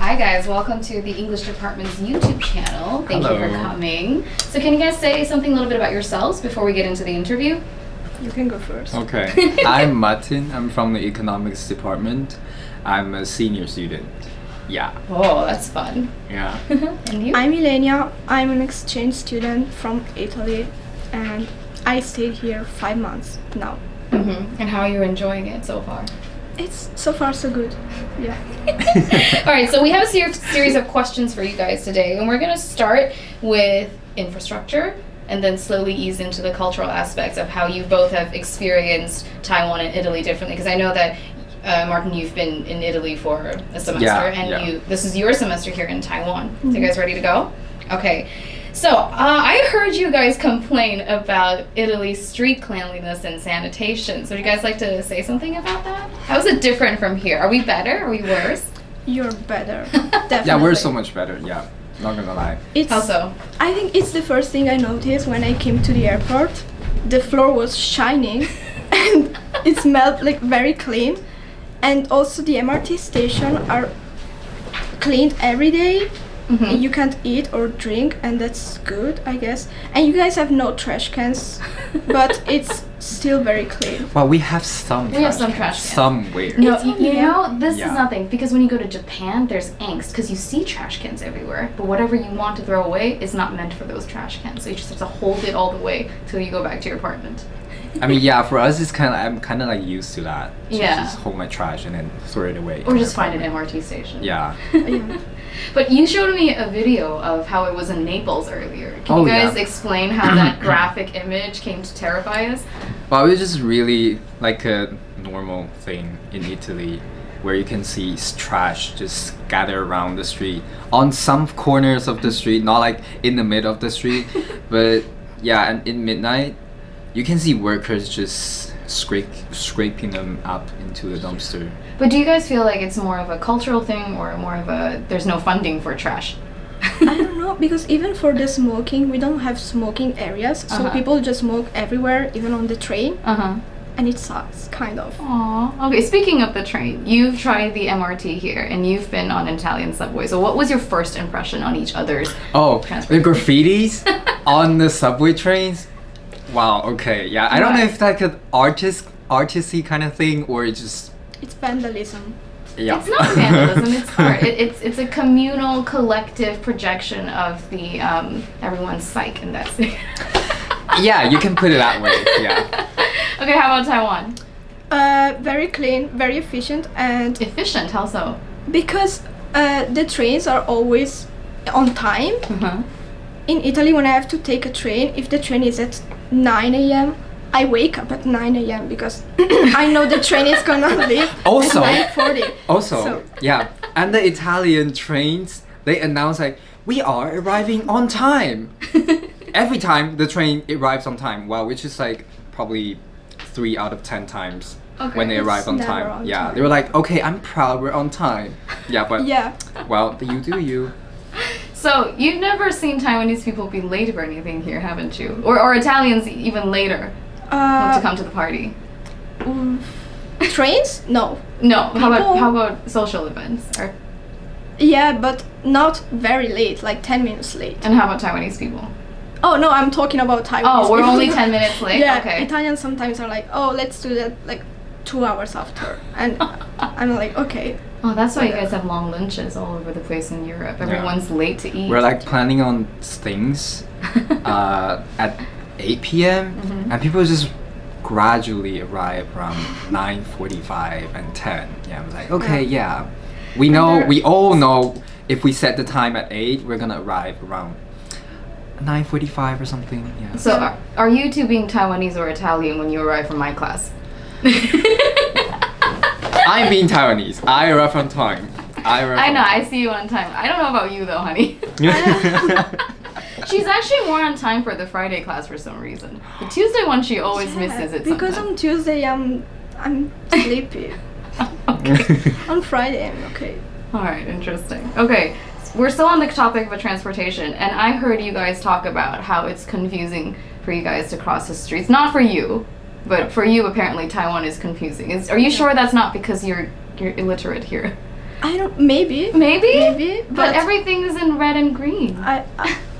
Hi guys, welcome to the English Department's YouTube channel. Thank Hello. you for coming. So can you guys say something a little bit about yourselves before we get into the interview? You can go first. Okay, I'm Matin. I'm from the economics department. I'm a senior student. Yeah. Oh, that's fun. Yeah. And you? I'm Ylenia. I'm an exchange student from Italy and I stayed here 5 months now. And how are you enjoying it so far? It's so far so good. Yeah. All right, so we have a series of questions for you guys today, and we're going to start with infrastructure and then slowly ease into the cultural aspects of how you both have experienced Taiwan and Italy differently. Because I know that, Martin, you've been in Italy for a semester, this is your semester here in Taiwan. So you guys ready to go? Okay. So, I heard you guys complain about Italy's street cleanliness and sanitation. So would you guys like to say something about that? How is it different from here? Are we better? Are we worse? You're better. Definitely. Yeah, we're so much better. Yeah, not gonna lie. How so? I think it's the first thing I noticed when I came to the airport. The floor was shining and it smelled like very clean. And also the MRT station are cleaned every day. You can't eat or drink, and that's good, I guess. And you guys have no trash cans, but it's still very clean. Well, we have some. We have some trash cans. Somewhere. No, you know, this Yeah. is nothing, because when you go to Japan, there's angst, because you see trash cans everywhere, but whatever you want to throw away is not meant for those trash cans, so you just have to hold it all the way till you go back to your apartment. I mean, yeah, for us, it's I'm kind of like used to that. Yeah. Just hold my trash and then throw it away. Or just find an MRT station. Yeah. Yeah. But you showed me a video of how it was in Naples earlier. Can Oh, you guys yeah. explain how that graphic image came to terrify us? Well, it was just really like a normal thing in Italy where you can see trash just gather around the street on some corners of the street, not like in the middle of the street, but yeah, and in midnight you can see workers just scraping them up into the dumpster. But do you guys feel like it's more of a cultural thing or more of a there's no funding for trash? I don't know, because even for the smoking, we don't have smoking areas, so people just smoke everywhere, even on the train, and it sucks, kind of. Aww. Okay, speaking of the train, you've tried the MRT here and you've been on Italian subway. So what was your first impression on each other's Oh, the transport? graffitis on the subway trains? Wow, okay, yeah. I don't know if that's like an artisty kind of thing or it's just... It's vandalism. Yeah. It's not vandalism, it's art. It's a communal, collective projection of the everyone's psyche, and that's it. Yeah, you can put it that way, yeah. Okay, how about Taiwan? Very clean, very efficient, and Efficient, how so? because the trains are always on time. In Italy, when I have to take a train, if the train is at 9 a.m., I wake up at 9 a.m. because I know the train is gonna leave Also- at 9:40. Also, So- yeah, and the Italian trains, they announce like, we are arriving on time. Every time the train arrives on time, well, which is like probably 3 out of 10 times when they It's arrive on never time. on Yeah, time. they were like, okay, I'm proud we're on time. Yeah, but Yeah. well, you do you. So, you've never seen Taiwanese people be late for anything here, haven't you? Or Italians even later to come to the party? Trains? No. No, how People- about social events? Or, Yeah, but not very late, like 10 minutes late. and how about Taiwanese people? Oh no, I'm talking about Taiwan. Oh, we're only 10 minutes late? Yeah, Okay. Italians sometimes are like, oh, let's do that like 2 hours after. And I'm like, okay. Oh, that's why you guys have long lunches all over the place in Europe. Everyone's late to eat. We're like planning on things at 8 p.m. and people just gradually arrive around 9:45 and 10. Yeah, I'm like, okay, yeah. We all know if we set the time at 8, we're gonna arrive around 9:45 or something. Yeah. So, are you two being Taiwanese or Italian when you arrive from my class? I'm being Taiwanese. I arrive on time. I know, I see you on time. I don't know about you though, honey. She's actually more on time for the Friday class for some reason. The Tuesday one she always misses it because sometimes. on Tuesday I'm sleepy. On Friday I'm okay. Alright, interesting. Okay, we're still on the topic of transportation, and I heard you guys talk about how it's confusing for you guys to cross the streets. Not for you, but for you apparently Taiwan is confusing. Are you sure that's not because you're illiterate here? I don't. Maybe. Maybe? But But everything is in red and green.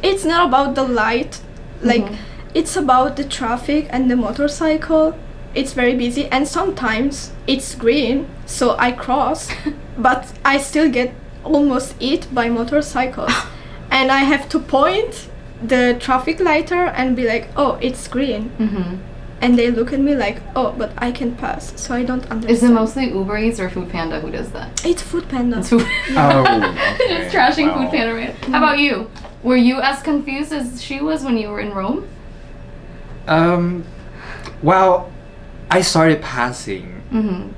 it's not about the light. Like, it's about the traffic and the motorcycle. It's very busy, and sometimes it's green, so I cross, but I still get almost hit by motorcycles, and I have to point the traffic lighter and be like, "Oh, it's green," and they look at me like, "Oh, but I can pass," so I don't understand. Is it mostly Uber Eats or Food Panda who does that? It's Food Panda. It's Food Oh, okay. Just trashing Wow. Food Panda, right? How about you? Were you as confused as she was when you were in Rome? Well, I started passing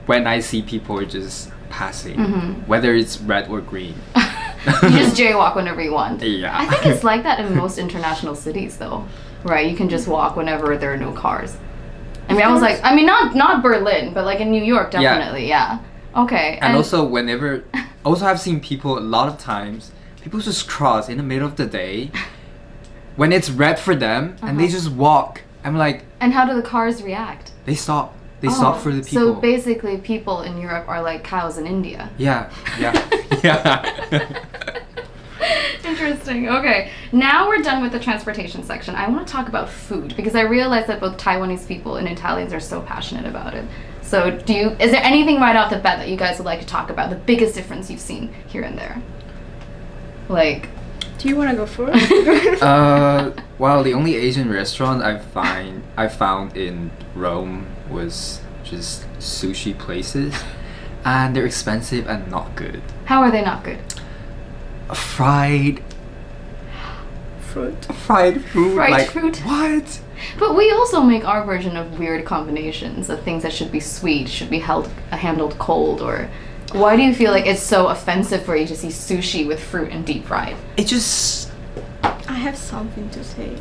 when I see people just passing, whether it's red or green. You just jaywalk whenever you want. Yeah. I think it's like that in most international cities, though, right? You can just walk whenever there are no cars. I mean, I was like, not Berlin, but like in New York, definitely, yeah. Okay. And also, I've seen people a lot of times, people just cross in the middle of the day when it's red for them, and they just walk. I'm like. And how do the cars react? They stop. They stop for the people. So basically, people in Europe are like cows in India. Yeah. Yeah. Interesting. Okay. Now we're done with the transportation section. I want to talk about food because I realize that both Taiwanese people and Italians are so passionate about it. So is there anything right off the bat that you guys would like to talk about? The biggest difference you've seen here and there? Like. Do you want to go first? Well, the only Asian restaurant I found in Rome was just sushi places, and they're expensive and not good. How are they not good? Fried Fruit. Fried food. Fried fruit. What? But we also make our version of weird combinations of things that should be sweet, should be handled cold, or why do you feel like it's so offensive for you to see sushi with fruit and deep fried? It just. I have something to say.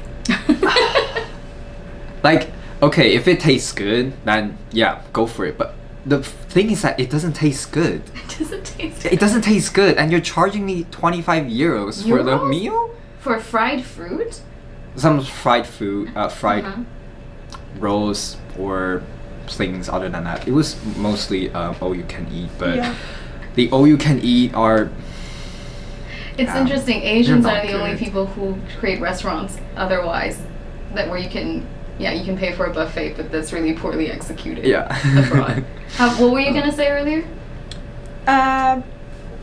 Like, okay, if it tastes good, then yeah, go for it. But the thing is that it doesn't taste good. It doesn't taste good. It doesn't taste good, and you're charging me 25 euros for the meal? For fried fruit? Some fried food, fried rolls or things other than that. It was mostly all you can eat, but the all you can eat are. It's interesting. Asians not are the only good. people who create restaurants otherwise where you can pay for a buffet, but that's really poorly executed abroad. What were you gonna say earlier?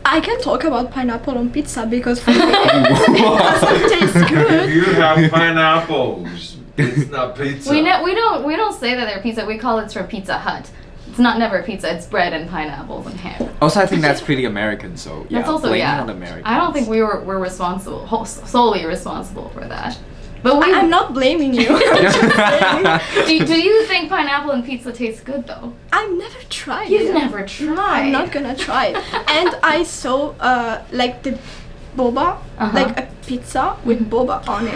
I can talk about pineapple on pizza because for me it doesn't taste good. If you have pineapples, it's not pizza. We don't say that they're pizza. We call it from Pizza Hut. It's not never pizza. It's bread and pineapples and ham. Also, I think that's pretty American. So yeah, That's also blame it on Americans. I don't think we're solely responsible for that. But I'm not blaming you. I'm just saying. do you think pineapple and pizza tastes good though? I've never tried You've it. never tried. I'm not gonna try it. And I saw like the boba, like a pizza with boba on it,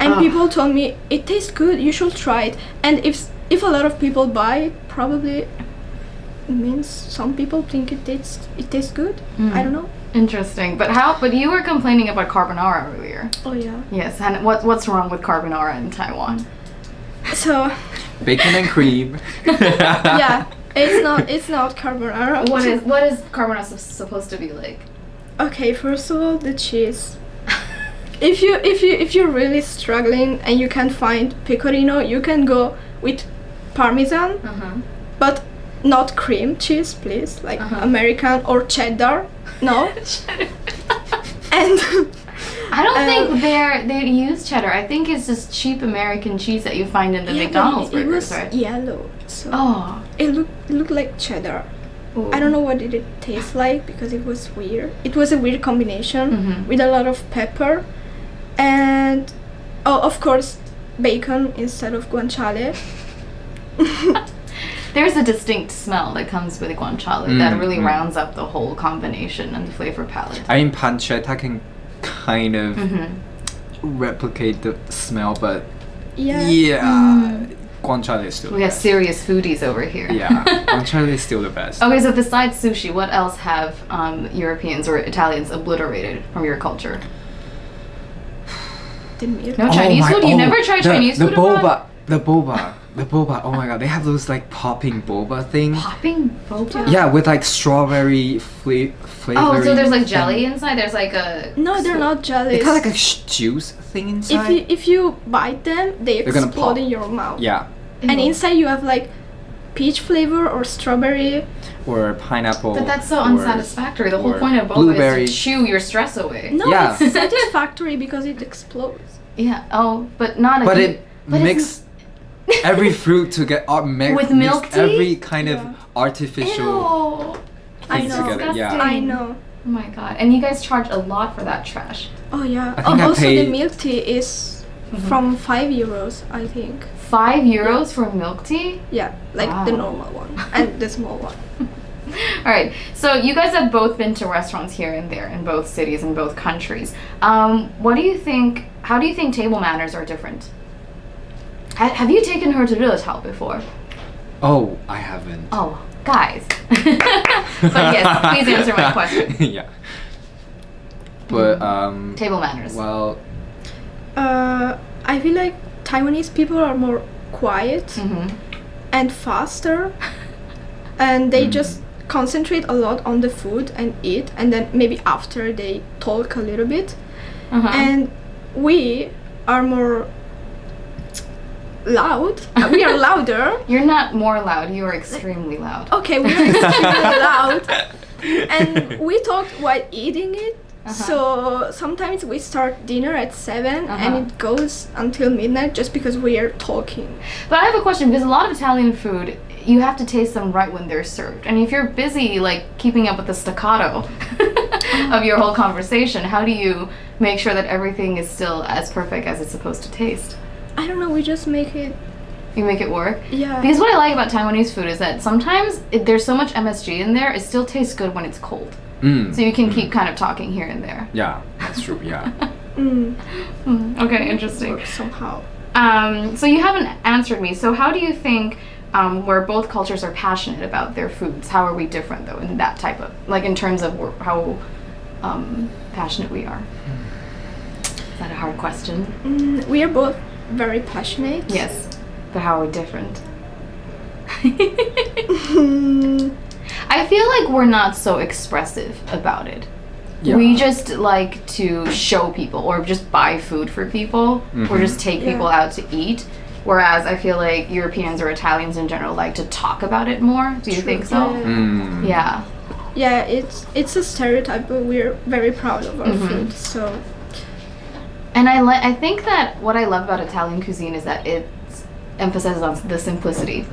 and people told me it tastes good. You should try it. And if a lot of people buy it, probably it means some people think it tastes good. I don't know. Interesting. But you were complaining about carbonara earlier. Oh yeah. Yes, and what's wrong with carbonara in Taiwan? So Bacon and cream. yeah, it's not carbonara. What is carbonara supposed to be like? Okay, first of all, the cheese. If you're really struggling and you can't find pecorino, you can go with parmesan, but not cream cheese, please, like American or cheddar. No. And I don't think they use cheddar. I think it's just cheap American cheese that you find in the McDonald's but it burgers, was right? yellow, so Oh. it looked like cheddar. Ooh. I don't know what did it taste like because it was weird. It was a weird combination with a lot of pepper, and of course bacon instead of guanciale. There's a distinct smell that comes with guanciale that really rounds up the whole combination and the flavor palette. I mean, pancetta can kind of replicate the smell, but guanciale is still We the have best. serious foodies over here. Yeah, guanciale is still the best. Okay, so besides sushi, what else have Europeans or Italians obliterated from your culture? The milk. No Chinese food? You never tried Chinese food abroad? The boba. Oh my god, they have those like popping boba things. Popping boba? Yeah, with like strawberry flavor. Oh, so there's like jelly inside? There's like a... No, they're not jellies. They kind of like a juice thing inside. If you bite them, they They're gonna explode pop. in your mouth. Yeah. And inside you have like peach flavor or strawberry. Or pineapple. But that's so or- unsatisfactory. The whole or point of boba blueberry. is to chew your stress away. No, Yeah. it's satisfactory because it explodes. Yeah. Oh, but not a... But it but it's- mixed every fruit to get With milk mixed tea? every kind Yeah. of artificial Ew. I things know. together. Yeah. Disgusting. I know. Oh my god. And you guys charge a lot for that trash. Oh yeah. I think I Also, the paid- milk tea is from €5, I think. €5 for milk tea? Yeah, like Wow. the normal one and the small one. All right. So you guys have both been to restaurants here and there in both cities and both countries. What do you think? How do you think table manners are different? Have you taken her to 热炒 before? Oh, I haven't. Oh, guys. But yes, please answer my question. Yeah. But Table manners. well, I feel like Taiwanese people are more quiet Mm-hmm. and faster, and they just concentrate a lot on the food and eat, and then maybe after they talk a little bit. Uh-huh. And we are more loud. We are louder. You're not more loud. You are extremely loud. Okay, we are extremely loud, and we talk while eating it. So sometimes we start dinner at 7 and it goes until midnight just because we are talking. But I have a question, because a lot of Italian food, you have to taste them right when they're served. And if you're busy like keeping up with the staccato of your whole conversation, how do you make sure that everything is still as perfect as it's supposed to taste? I don't know, we just make it. You make it work? Yeah. Because what I like about Taiwanese food is that sometimes there's so much MSG in there, it still tastes good when it's cold. So you can keep kind of talking here and there. yeah, that's true. Yeah. Okay, interesting. Works somehow. So you haven't answered me. So how do you think where both cultures are passionate about their foods, how are we different though in that type of, like in terms of how passionate we are? Is that a hard question? We are both very passionate. Yes. But how are we different? I feel like we're not so expressive about it. Yeah. We just like to show people or just buy food for people or just take people out to eat. Whereas I feel like Europeans or Italians in general like to talk about it more. Do you think so? Yeah. Yeah. Yeah, it's a stereotype, but we're very proud of our food. So And I think that what I love about Italian cuisine is that it emphasizes on the simplicity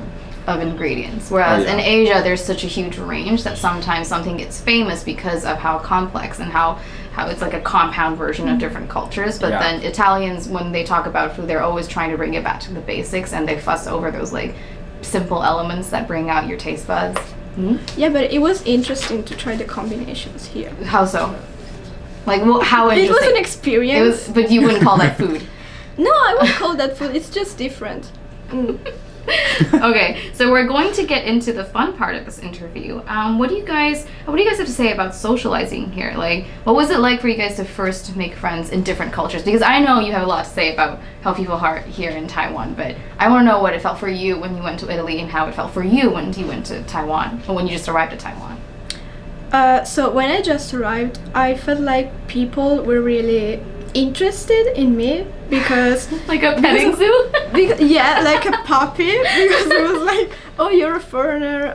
of ingredients. Whereas in Asia, there's such a huge range that sometimes something gets famous because of how complex and how it's like a compound version of different cultures. But then Italians, when they talk about food, they're always trying to bring it back to the basics, and they fuss over those like simple elements that bring out your taste buds. yeah, but it was interesting to try the combinations here. How so? Like, well, how It interesting? was an experience. But you wouldn't call that food. No, I wouldn't call that food. It's just different. Okay, so we're going to get into the fun part of this interview. What do you guys have to say about socializing here? Like, what was it like for you guys to first make friends in different cultures? Because I know you have a lot to say about how people are here in Taiwan, but I want to know what it felt for you when you went to Italy and how it felt for you when you went to Taiwan, or when you just arrived at Taiwan. So when I just arrived, I felt like people were really interested in me because Like a petting zoo? yeah, like a puppy, because it was like, oh, you're a foreigner,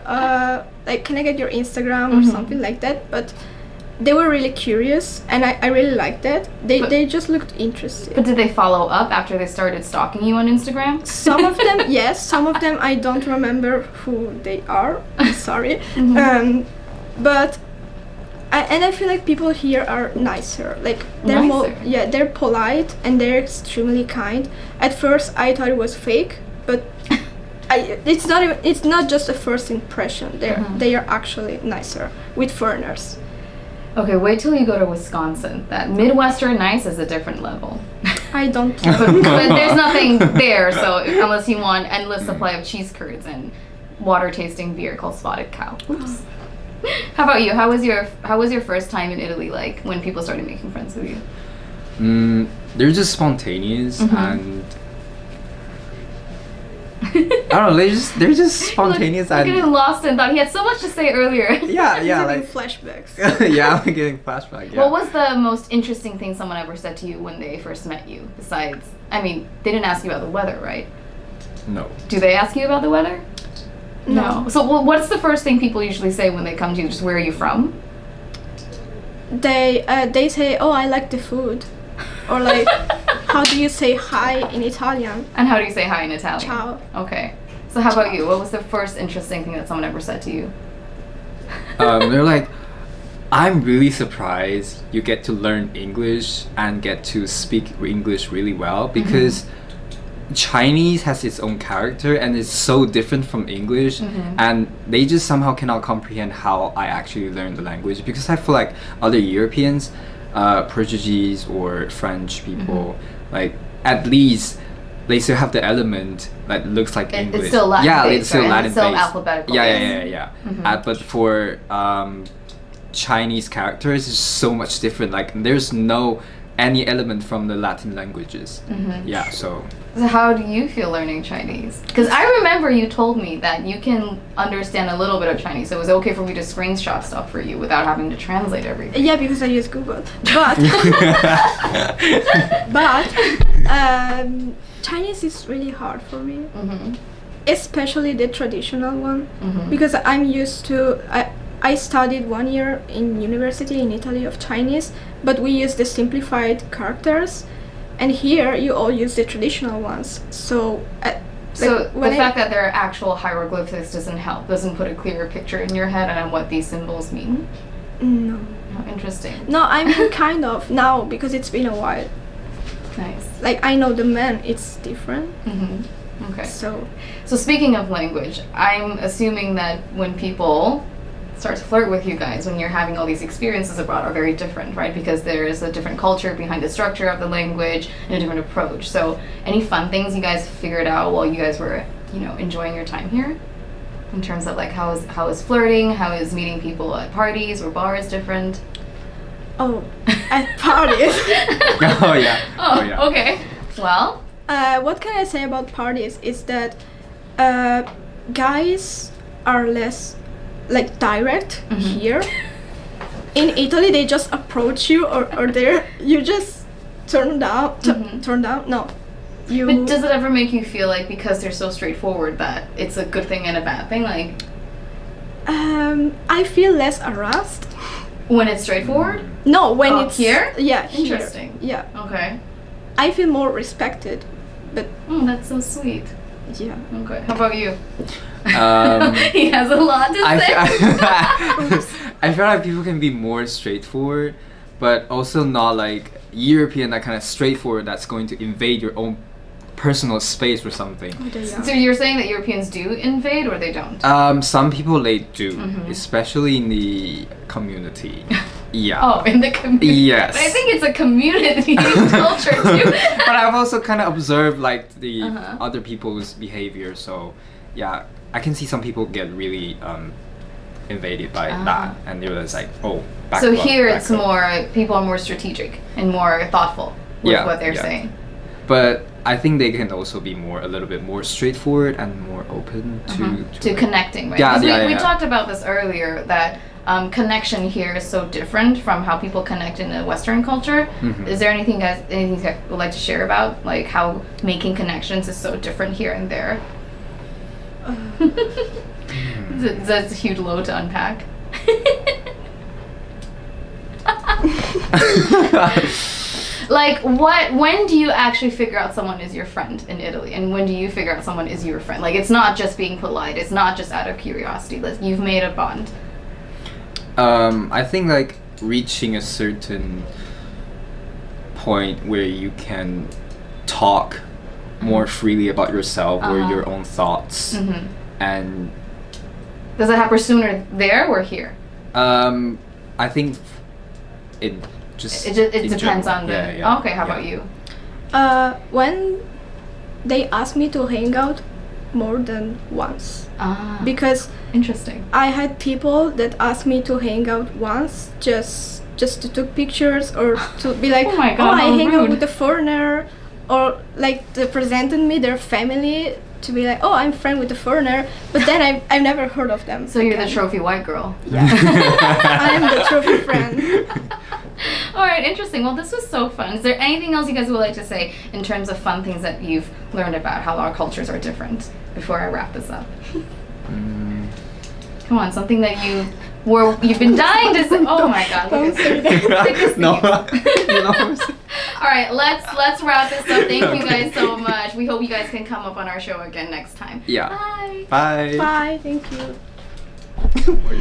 like can I get your Instagram or something like that. But they were really curious, and I really liked that. They just looked interested. But did they follow up after they started stalking you on Instagram? Some of them, yes. Some of them, I don't remember who they are. I'm sorry. But I feel like people here are nicer. Like they're more, Nicer? they're polite and they're extremely kind. At first, I thought it was fake, but it's not just a first impression. They are actually nicer with foreigners. Okay, wait till you go to Wisconsin. That Midwestern nice is a different level. I don't. But there's nothing there, so unless you want endless supply of cheese curds and water tasting beer called Spotted Cow. Oops. How about you? How was your first time in Italy like when people started making friends with you? They're just spontaneous, and don't know. They're just spontaneous Look, and getting lost in thought. He had so much to say earlier. yeah, Having like flashbacks. yeah, I'm getting flashback. Yeah. What was the most interesting thing someone ever said to you when they first met you? Besides, I mean, they didn't ask you about the weather, right? No. Do they ask you about the weather? No. So what's the first thing people usually say when they come to you? Just where are you from? They say, "Oh, I like the food," or like, "How do you say hi in Italian?" And how do you say hi in Italian? Ciao. Okay. So how about you? What was the first interesting thing that someone ever said to you? They're like, I'm really surprised you get to learn English and get to speak English really well because Chinese has its own character and it's so different from English, and they just somehow cannot comprehend how I actually learned the language, because I feel like other Europeans, Portuguese or French people, like at least they still have the element that looks like English. It's still Latin yeah, based, it's still right? Latin It's still based. alphabetical. Yeah. But for Chinese characters, it's so much different. Like there's no any element from the Latin languages. Yeah, so. So how do you feel learning Chinese? Because I remember you told me that you can understand a little bit of Chinese, so it was okay for me to screenshot stuff for you without having to translate everything. Yeah, because I use Google. But Chinese is really hard for me, especially the traditional one, because I'm used to. I studied 1 year in university in Italy of Chinese, but we use the simplified characters, and here you all use the traditional ones. So, so the fact that there are actual hieroglyphics doesn't help, doesn't put a clearer picture in your head on what these symbols mean? No. Oh, interesting. No, I mean kind of now because it's been a while. Nice. Like I know the man, it's different. Okay. So speaking of language, I'm assuming that when people start to flirt with you guys, when you're having all these experiences abroad, are very different, right? Because there is a different culture behind the structure of the language and a different approach. So any fun things you guys figured out while you guys were, enjoying your time here? In terms of like how is flirting, how is meeting people at parties or bars different? Oh, at parties. Oh yeah. Oh yeah. Okay. Well, what can I say about parties is that guys are less like direct here. In Italy, they just approach you, or there you just turn down. Turn down? No. But does it ever make you feel like because they're so straightforward that it's a good thing and a bad thing? Like, I feel less harassed when it's straightforward. No, when it's here. Yeah, Interesting. Here. Yeah. Okay. I feel more respected, but that's so sweet. yeah. Okay. How about you? He has a lot to say. I feel like people can be more straightforward, but also not like European, that kind of straightforward that's going to invade your own personal space or something. So you're saying that Europeans do invade or they don't? Some people they do, especially in the community. Yeah. Oh, in the community. Yes. But I think it's a community culture too. But I've also kind of observed like the other people's behavior, so yeah, I can see some people get really invaded by that, and they're just like, oh, back so up, here back it's up. more, people are more strategic and more thoughtful with what they're saying. But I think they can also be a little bit more straightforward and more open to connecting, right? Yeah, we talked about this earlier, that connection here is so different from how people connect in a Western culture. Is there anything you guys would like to share about, like how making connections is so different here and there? That's a huge load to unpack. Like, when do you actually figure out someone is your friend in Italy, and when do you figure out someone is your friend? Like, it's not just being polite, it's not just out of curiosity, you've made a bond. I think like reaching a certain point where you can talk more freely about yourself or your own thoughts, and does it happen sooner there or here? I think it depends on the. Yeah. Okay, how about you? When they ask me to hang out more than once, because interesting. I had people that asked me to hang out once just to take pictures or to be like, oh my God, I hang out rude. with a foreigner, or like they presented me their family to be like, oh, I'm friend with the foreigner, but then I've never heard of them. So you're the again. trophy white girl. Yeah. I'm the trophy friend. All right, interesting. Well, this was so fun. Is there anything else you guys would like to say in terms of fun things that you've learned about how our cultures are different before I wrap this up? Come on, something that you've been dying to say. Oh my God, look at this. No, you know. All right, let's wrap this up. Thank you guys so much. We hope you guys can come up on our show again next time. Yeah. Bye. Bye. Bye, thank you.